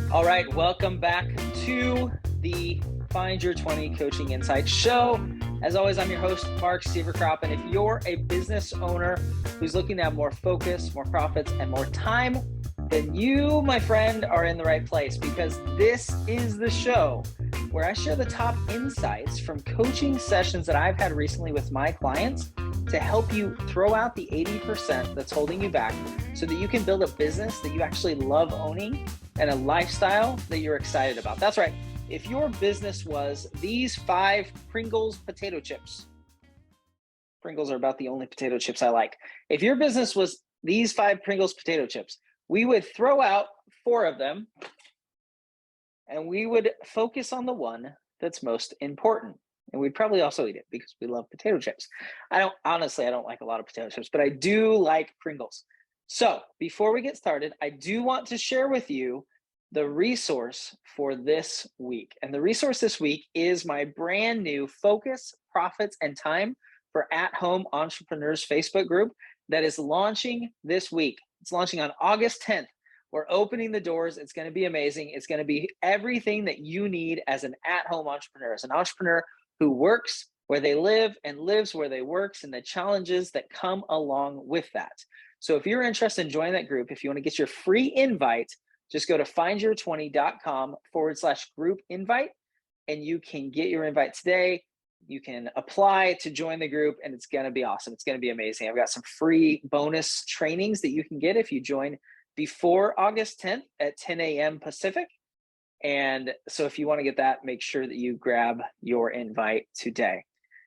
All right, welcome back to the Find Your 20 Coaching Insights show. As always, I'm your host, Mark Severcrop, and if you're a business owner who's looking to have more focus, more profits, and more time, then you, my friend, are in the right place, because this is the show where I share the top insights from coaching sessions that I've had recently with my clients to help you throw out the 80% that's holding you back so that you can build a business that you actually love owning and a lifestyle that you're excited about. That's right. If your business was these 5 Pringles potato chips, Pringles are about the only potato chips I like. If your business was these 5 Pringles potato chips, we would throw out 4 of them and we would focus on the one that's most important. And we'd probably also eat it because we love potato chips. I don't like a lot of potato chips, but I do like Pringles. So before we get started, I do want to share with you the resource for this week. And the resource this week is my brand new Focus, Profits, and Time for At-Home Entrepreneurs Facebook group that is launching this week. It's launching on August 10th. We're opening the doors. It's going to be amazing. It's going to be everything that you need as an at-home entrepreneur, as an entrepreneur who works where they live and lives where they works, and the challenges that come along with that. So if you're interested in joining that group, if you want to get your free invite, just go to findyour20.com/group invite, and you can get your invite today. You can apply to join the group, and it's going to be awesome. It's going to be amazing. I've got some free bonus trainings that you can get if you join before August 10th at 10 a.m. Pacific. And so if you want to get that, make sure that you grab your invite today.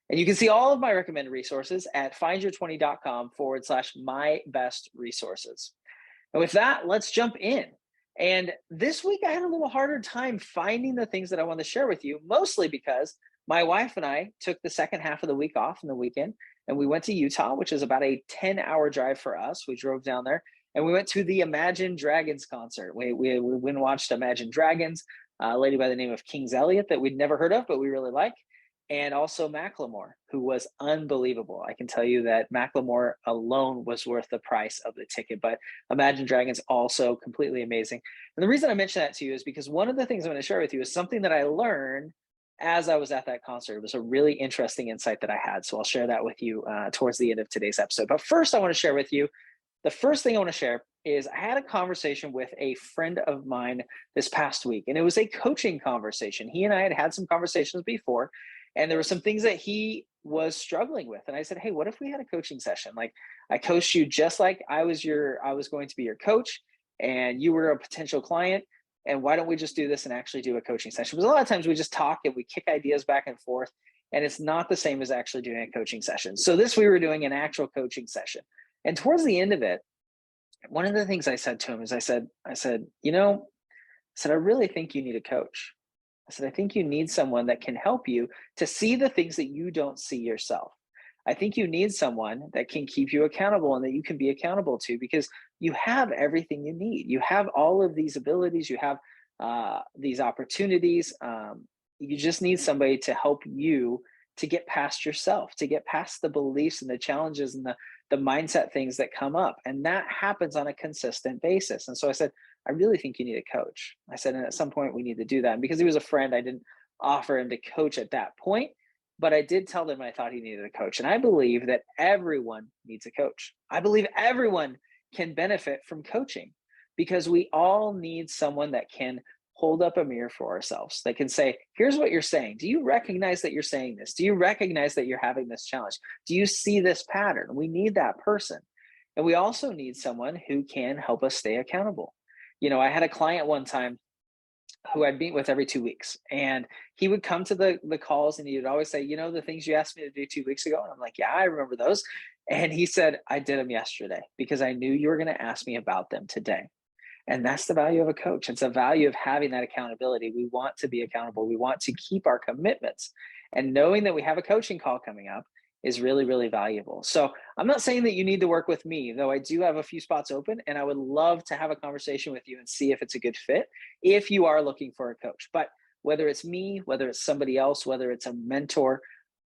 And you can see all of my recommended resources at findyour20.com/my-best-resources. And with that, let's jump in. And this week I had a little harder time finding the things that I want to share with you, mostly because my wife and I took the second half of the week off in the weekend, and we went to Utah, which is about a 10-hour drive for us. We drove down there and we went to the Imagine Dragons concert. We went and watched Imagine Dragons, a lady by the name of Kings Elliott that we'd never heard of, but we really like. And also Macklemore, who was unbelievable. I can tell you that Macklemore alone was worth the price of the ticket, but Imagine Dragons also completely amazing. And the reason I mention that to you is because one of the things I'm going to share with you is something that I learned as I was at that concert. It was a really interesting insight that I had. So I'll share that with you towards the end of today's episode. But first, I want to share with you, the first thing I want to share is I had a conversation with a friend of mine this past week, and it was a coaching conversation. He and I had some conversations before, and there were some things that he was struggling with. And I said, hey, what if we had a coaching session? Like, I coached you just like I was going to be your coach, and you were a potential client. And why don't we just do this and actually do a coaching session? Because a lot of times we just talk and we kick ideas back and forth, and it's not the same as actually doing a coaching session. So we were doing an actual coaching session. And towards the end of it, one of the things I said to him is I said, I really think you need a coach. I said, I think you need someone that can help you to see the things that you don't see yourself. I think you need someone that can keep you accountable and that you can be accountable to, because you have everything you need. You have all of these abilities. You have these opportunities. You just need somebody to help you to get past yourself, to get past the beliefs and the challenges and the mindset things that come up. And that happens on a consistent basis. And so I said, I really think you need a coach. I said, and at some point we need to do that. And because he was a friend, I didn't offer him to coach at that point, but I did tell him I thought he needed a coach. And I believe that everyone needs a coach. I believe everyone can benefit from coaching, because we all need someone that can hold up a mirror for ourselves. They can say, here's what you're saying. Do you recognize that you're saying this? Do you recognize that you're having this challenge? Do you see this pattern? We need that person. And we also need someone who can help us stay accountable. I had a client one time who I'd meet with every 2 weeks, and he would come to the calls and he would always say, the things you asked me to do 2 weeks ago. And I'm like, yeah, I remember those. And he said, I did them yesterday because I knew you were going to ask me about them today. And that's the value of a coach. It's a value of having that accountability. We want to be accountable. We want to keep our commitments. And knowing that we have a coaching call coming up is really, really valuable. So I'm not saying that you need to work with me, though I do have a few spots open, and I would love to have a conversation with you and see if it's a good fit if you are looking for a coach. But whether it's me, whether it's somebody else, whether it's a mentor,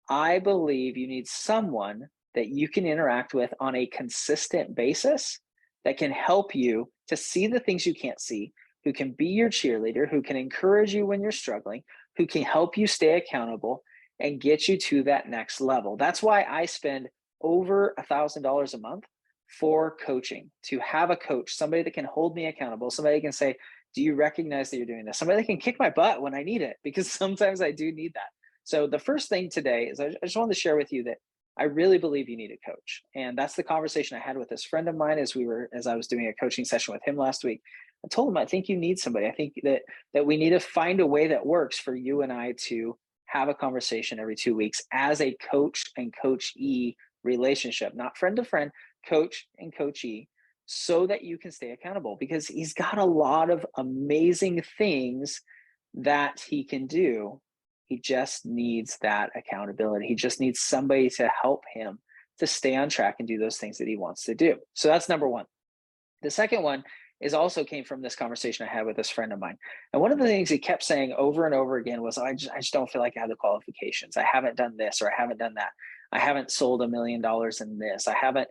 I believe you need someone that you can interact with on a consistent basis that can help you to see the things you can't see, who can be your cheerleader, who can encourage you when you're struggling, who can help you stay accountable and get you to that next level. That's why I spend over $1,000 a month for coaching, to have a coach, somebody that can hold me accountable, somebody that can say, do you recognize that you're doing this? Somebody that can kick my butt when I need it, because sometimes I do need that. So the first thing today is I just wanted to share with you that I really believe you need a coach. And that's the conversation I had with this friend of mine as I was doing a coaching session with him last week. I told him, I think you need somebody. I think that we need to find a way that works for you and I to have a conversation every 2 weeks as a coach and coachee relationship, not friend to friend, coach and coachee, so that you can stay accountable, because he's got a lot of amazing things that he can do. He just needs that accountability. He just needs somebody to help him to stay on track and do those things that he wants to do. So that's number one. The second one is also came from this conversation I had with this friend of mine. And one of the things he kept saying over and over again was, I just don't feel like I have the qualifications. I haven't done this, or I haven't done that. I haven't sold $1 million in this. I haven't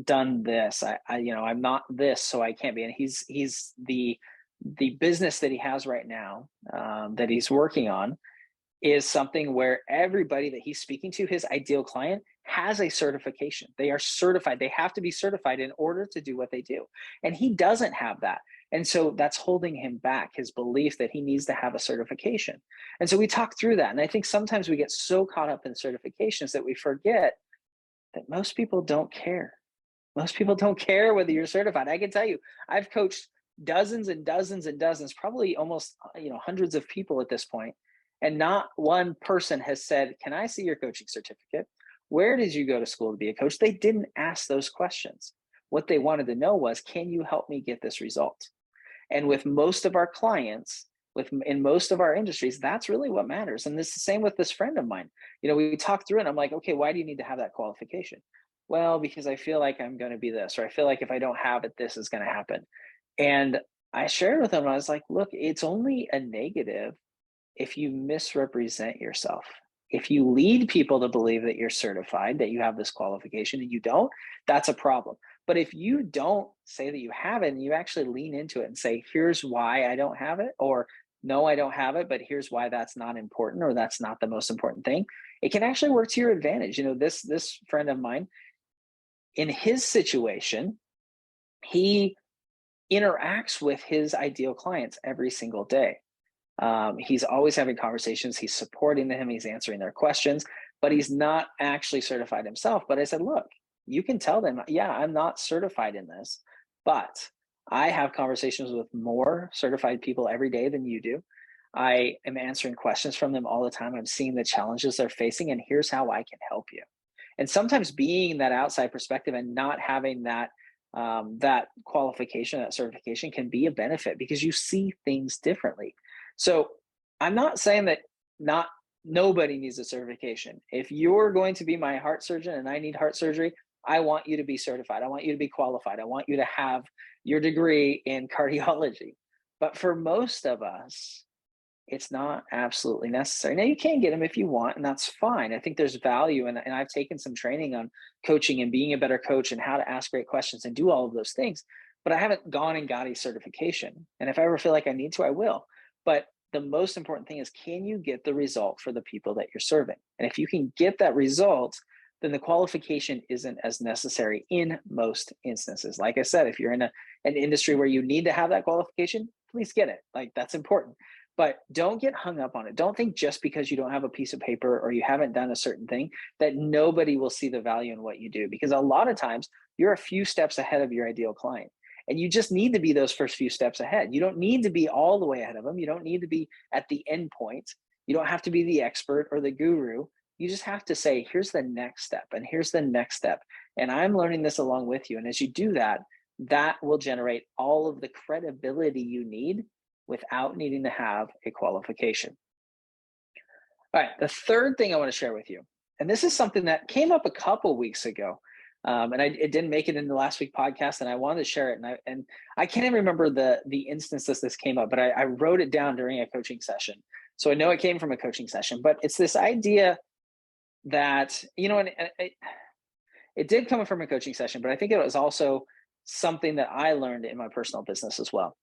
done this. I'm not this, so I can't be. And he's the business that he has right now, that he's working on, is something where everybody that he's speaking to, his ideal client, has a certification. They are certified. They have to be certified in order to do what they do. And he doesn't have that. And so that's holding him back, his belief that he needs to have a certification. And so we talked through that. And I think sometimes we get so caught up in certifications that we forget that most people don't care. Most people don't care whether you're certified. I can tell you, I've coached dozens and dozens and dozens, probably almost hundreds of people at this point, and not one person has said, can I see your coaching certificate? Where did you go to school to be a coach? They didn't ask those questions. What they wanted to know was, can you help me get this result? And with most of our clients, in most of our industries, that's really what matters. And this is the same with this friend of mine. We talked through it, and I'm like, okay, why do you need to have that qualification? Well, because I feel like I'm going to be this, or I feel like if I don't have it, this is going to happen. And I shared with him, I was like, look, it's only a negative if you misrepresent yourself. If you lead people to believe that you're certified, that you have this qualification and you don't, that's a problem. But if you don't say that you have it and you actually lean into it and say, here's why I don't have it, or no, I don't have it, but here's why that's not important, or that's not the most important thing, it can actually work to your advantage. This friend of mine, in his situation, he interacts with his ideal clients every single day. He's always having conversations. He's supporting them. He's answering their questions, but he's not actually certified himself. But I said, look, you can tell them, yeah, I'm not certified in this, but I have conversations with more certified people every day than you do. I am answering questions from them all the time. I'm seeing the challenges they're facing, and here's how I can help you. And sometimes being that outside perspective and not having that qualification, that certification, can be a benefit because you see things differently. So I'm not saying that nobody needs a certification. If you're going to be my heart surgeon and I need heart surgery, I want you to be certified. I want you to be qualified. I want you to have your degree in cardiology. But for most of us, it's not absolutely necessary. Now, you can get them if you want, and that's fine. I think there's value, and I've taken some training on coaching and being a better coach and how to ask great questions and do all of those things, but I haven't gone and got a certification. And if I ever feel like I need to, I will. But the most important thing is, can you get the result for the people that you're serving? And if you can get that result, then the qualification isn't as necessary in most instances. Like I said, if you're in an industry where you need to have that qualification, please get it. Like, that's important. But don't get hung up on it. Don't think just because you don't have a piece of paper or you haven't done a certain thing that nobody will see the value in what you do. Because a lot of times you're a few steps ahead of your ideal client. And you just need to be those first few steps ahead. You don't need to be all the way ahead of them. You don't need to be at the end point. You don't have to be the expert or the guru. You just have to say, here's the next step, and here's the next step. And I'm learning this along with you. And as you do that, that will generate all of the credibility you need without needing to have a qualification. All right, the third thing I want to share with you, and this is something that came up a couple weeks ago, and it didn't make it in the last week podcast, and I wanted to share it. And I can't even remember the instances this came up, but I wrote it down during a coaching session, so I know it came from a coaching session. But it's this idea that and it did come from a coaching session, but I think it was also something that I learned in my personal business as well.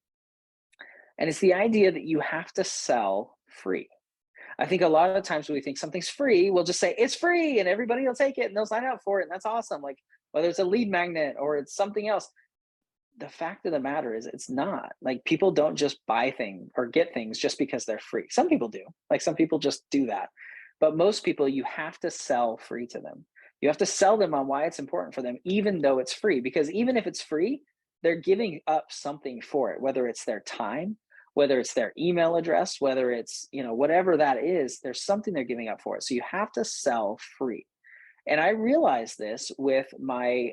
And it's the idea that you have to sell free. I think a lot of times when we think something's free, we'll just say it's free and everybody will take it and they'll sign up for it. And that's awesome. Like whether it's a lead magnet or it's something else, the fact of the matter is it's not. Like people don't just buy things or get things just because they're free. Some people do. Like some people just do that. But most people, you have to sell free to them. You have to sell them on why it's important for them, even though it's free. Because even if it's free, they're giving up something for it, whether it's their time, whether it's their email address, whether it's, whatever that is, there's something they're giving up for it. So you have to sell free. And I realized this with my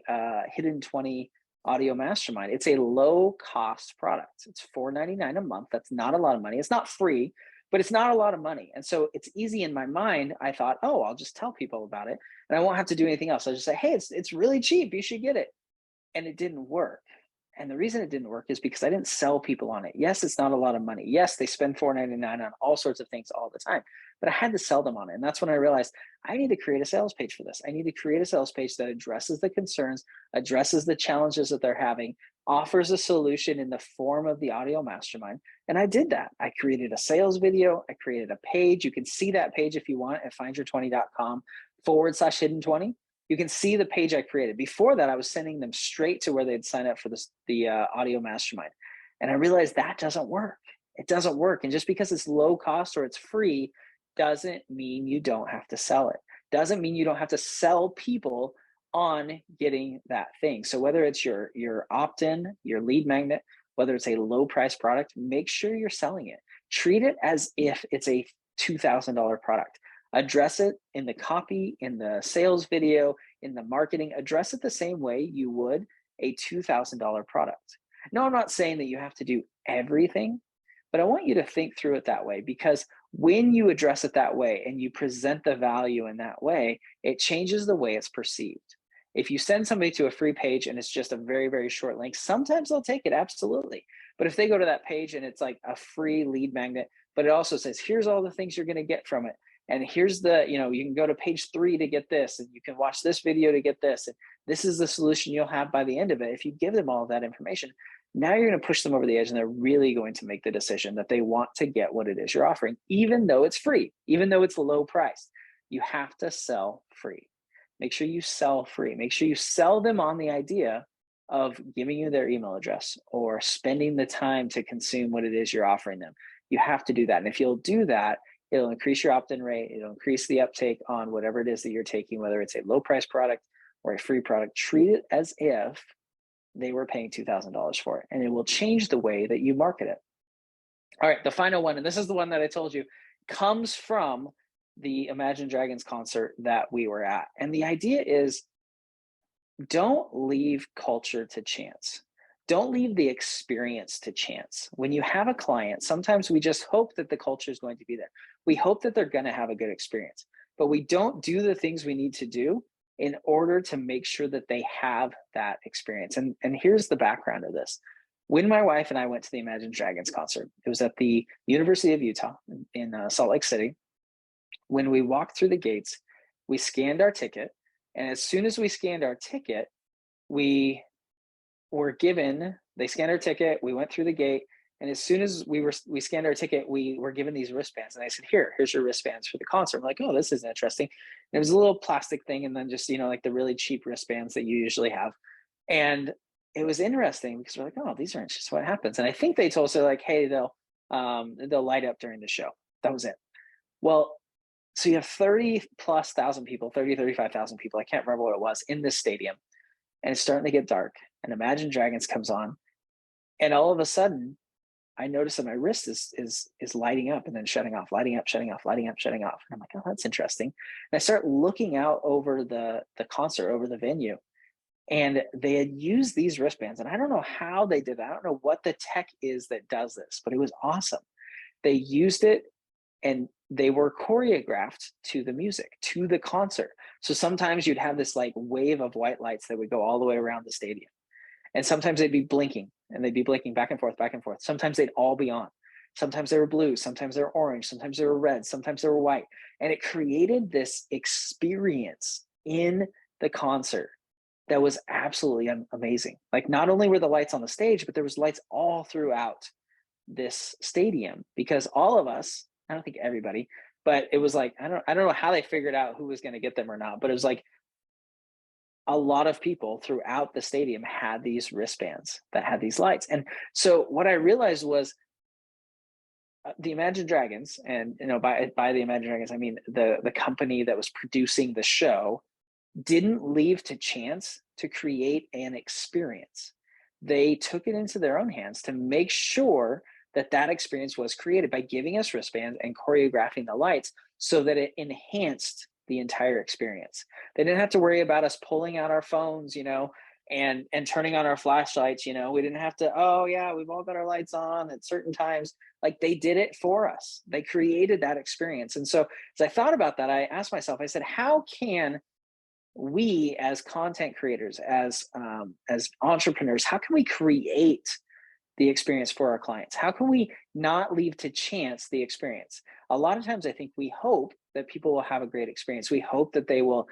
Hidden 20 audio mastermind. It's a low cost product. It's $4.99 a month. That's not a lot of money. It's not free, but it's not a lot of money. And so it's easy in my mind. I thought, oh, I'll just tell people about it and I won't have to do anything else. I'll just say, hey, it's really cheap. You should get it. And it didn't work. And the reason it didn't work is because I didn't sell people on it. Yes, it's not a lot of money. Yes, they spend $4.99 on all sorts of things all the time, but I had to sell them on it. And that's when I realized I need to create a sales page for this. I need to create a sales page that addresses the concerns, addresses the challenges that they're having, offers a solution in the form of the audio mastermind. And I did that. I created a sales video. I created a page. You can see that page if you want at findyour20.com/hidden 20. You can see the page I created. Before that, I was sending them straight to where they'd sign up for the audio mastermind. And I realized that doesn't work. It doesn't work. And just because it's low cost or it's free doesn't mean you don't have to sell it. Doesn't mean you don't have to sell people on getting that thing. So whether it's your opt-in, your lead magnet, whether it's a low price product, make sure you're selling it. Treat it as if it's a $2,000 product. Address it in the copy, in the sales video, in the marketing. Address it the same way you would a $2,000 product. No, I'm not saying that you have to do everything, but I want you to think through it that way, because when you address it that way and you present the value in that way, it changes the way it's perceived. If you send somebody to a free page and it's just a very, very short link, sometimes they'll take it, absolutely. But if they go to that page and it's like a free lead magnet, but it also says, here's all the things you're going to get from it. And here's you can go to page 3 to get this, and you can watch this video to get this. And this is the solution you'll have by the end of it. If you give them all of that information, now you're going to push them over the edge and they're really going to make the decision that they want to get what it is you're offering, even though it's free, even though it's low price. You have to sell free. Make sure you sell free. Make sure you sell them on the idea of giving you their email address or spending the time to consume what it is you're offering them. You have to do that. And if you'll do that, it'll increase your opt-in rate. It'll increase the uptake on whatever it is that you're taking, whether it's a low price product or a free product. Treat it as if they were paying $2,000 for it, and it will change the way that you market it. All right, the final one, and this is the one that I told you, comes from the Imagine Dragons concert that we were at. And the idea is, don't leave culture to chance. Don't leave the experience to chance. When you have a client, sometimes we just hope that the culture is going to be there. We hope that they're going to have a good experience, but we don't do the things we need to do in order to make sure that they have that experience. And here's the background of this. When my wife and I went to the Imagine Dragons concert, it was at the University of Utah in Salt Lake City. When we walked through the gates, we scanned our ticket. And as soon as we scanned our ticket, they scanned our ticket, we went through the gate, and as soon as we scanned our ticket, we were given these wristbands. And I said, here's your wristbands for the concert. I'm like, oh, this is interesting. And it was a little plastic thing, and then just, like the really cheap wristbands that you usually have. And it was interesting because we're like, oh, these aren't just what happens. And I think they told us, they're like, hey, they'll light up during the show. That was it. Well, so you have 35,000 people, 35,000 people, I can't remember what it was, in this stadium. And it's starting to get dark. And Imagine Dragons comes on. And all of a sudden, I notice that my wrist is lighting up and then shutting off, lighting up, shutting off, lighting up, shutting off. And I'm like, oh, that's interesting. And I start looking out over the concert, over the venue. And they had used these wristbands. And I don't know how they did that. I don't know what the tech is that does this, but it was awesome. They used it and they were choreographed to the music, to the concert. So sometimes you'd have this like wave of white lights that would go all the way around the stadium. And sometimes they'd be blinking, and they'd be blinking back and forth, back and forth. Sometimes they'd all be on. Sometimes they were blue, sometimes they were orange, sometimes they were red, sometimes they were white. And it created this experience in the concert that was absolutely amazing. Like, not only were the lights on the stage, but there was lights all throughout this stadium, because all of us, I don't think everybody, but it was like, I don't know how they figured out who was going to get them or not, but it was like a lot of people throughout the stadium had these wristbands that had these lights. And so what I realized was the Imagine Dragons, and by the Imagine Dragons, I mean the company that was producing the show, didn't leave to chance to create an experience. They took it into their own hands to make sure that that experience was created by giving us wristbands and choreographing the lights so that it enhanced the entire experience. They didn't have to worry about us pulling out our phones, and turning on our flashlights. We didn't have to, oh yeah, we've all got our lights on at certain times. Like, they did it for us. They created that experience. And so as I thought about that, I asked myself, I said, how can we as content creators, as entrepreneurs, how can we create the experience for our clients? How can we not leave to chance the experience? A lot of times I think we hope that people will have a great experience. We hope that they will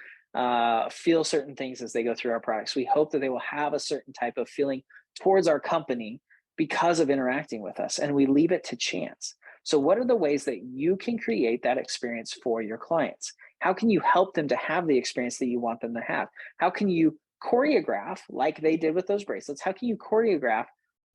feel certain things as they go through our products. We hope that they will have a certain type of feeling towards our company because of interacting with us, and we leave it to chance. So what are the ways that you can create that experience for your clients? How can you help them to have the experience that you want them to have? How can you choreograph, like they did with those bracelets? How can you choreograph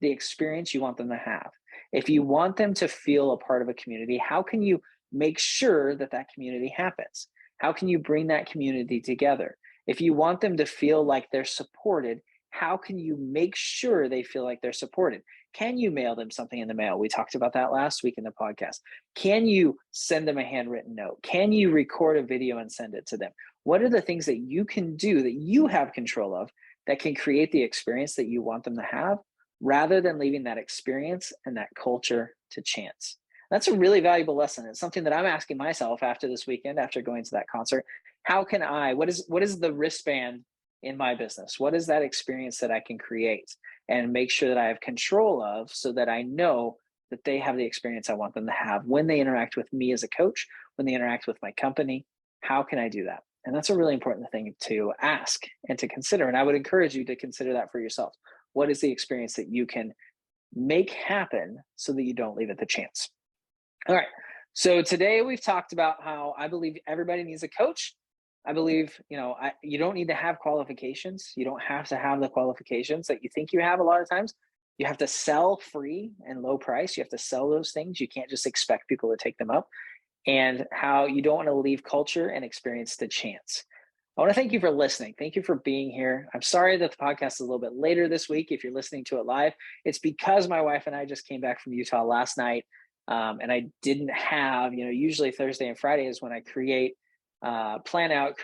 the experience you want them to have? If you want them to feel a part of a community, how can you make sure that that community happens? How can you bring that community together? If you want them to feel like they're supported, how can you make sure they feel like they're supported? Can you mail them something in the mail? We talked about that last week in the podcast. Can you send them a handwritten note? Can you record a video and send it to them? What are the things that you can do that you have control of that can create the experience that you want them to have, rather than leaving that experience and that culture to chance? That's a really valuable lesson. It's something that I'm asking myself after this weekend, after going to that concert. How can what is the wristband in my business? What is that experience that I can create and make sure that I have control of, so that I know that they have the experience I want them to have when they interact with me as a coach, when they interact with my company? How can I do that? And that's a really important thing to ask and to consider. And I would encourage you to consider that for yourself. What is the experience that you can make happen so that you don't leave it to chance? All right. So today we've talked about how I believe everybody needs a coach. I believe, you don't need to have qualifications. You don't have to have the qualifications that you think you have a lot of times. You have to sell free and low price. You have to sell those things. You can't just expect people to take them up. And how you don't want to leave culture and experience to chance. I want to thank you for listening. Thank you for being here. I'm sorry that the podcast is a little bit later this week. If you're listening to it live, it's because my wife and I just came back from Utah last night. And I didn't have, usually Thursday and Friday is when I plan out,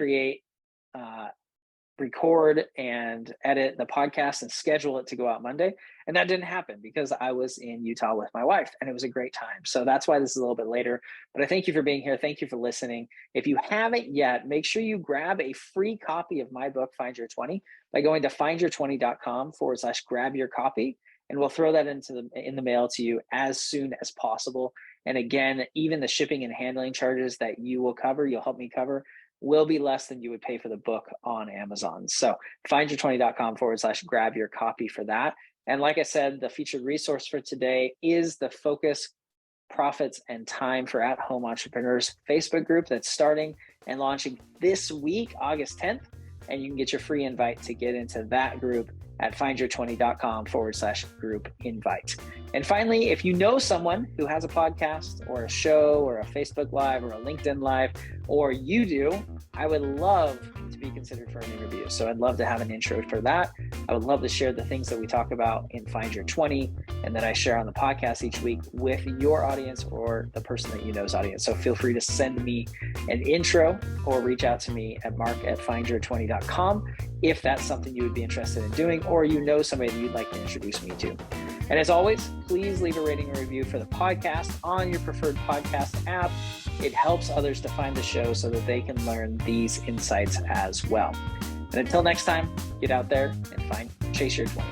record and edit the podcast and schedule it to go out Monday. And that didn't happen because I was in Utah with my wife, and it was a great time. So that's why this is a little bit later, but I thank you for being here. Thank you for listening. If you haven't yet, make sure you grab a free copy of my book, Find Your 20, by going to findyour20.com/grab your copy. And we'll throw that in the mail to you as soon as possible. And again, even the shipping and handling charges that you'll help me cover, will be less than you would pay for the book on Amazon. So findyour20.com/grab your copy for that. And like I said, the featured resource for today is the Focus, Profits, and Time for At-Home Entrepreneurs Facebook group that's starting and launching this week, August 10th. And you can get your free invite to get into that group at findyour20.com/group invite. And finally, if you know someone who has a podcast or a show or a Facebook Live or a LinkedIn Live, or you do, I would love to be considered for an interview. So I'd love to have an intro for that. I would love to share the things that we talk about in Find Your 20 and that I share on the podcast each week with your audience or the person that you know's audience. So feel free to send me an intro or reach out to me at mark@findyour20.com if that's something you would be interested in doing, or somebody that you'd like to introduce me to. And as always, please leave a rating and review for the podcast on your preferred podcast app. It helps others to find the show so that they can learn these insights as well. And until next time, get out there and chase your 20.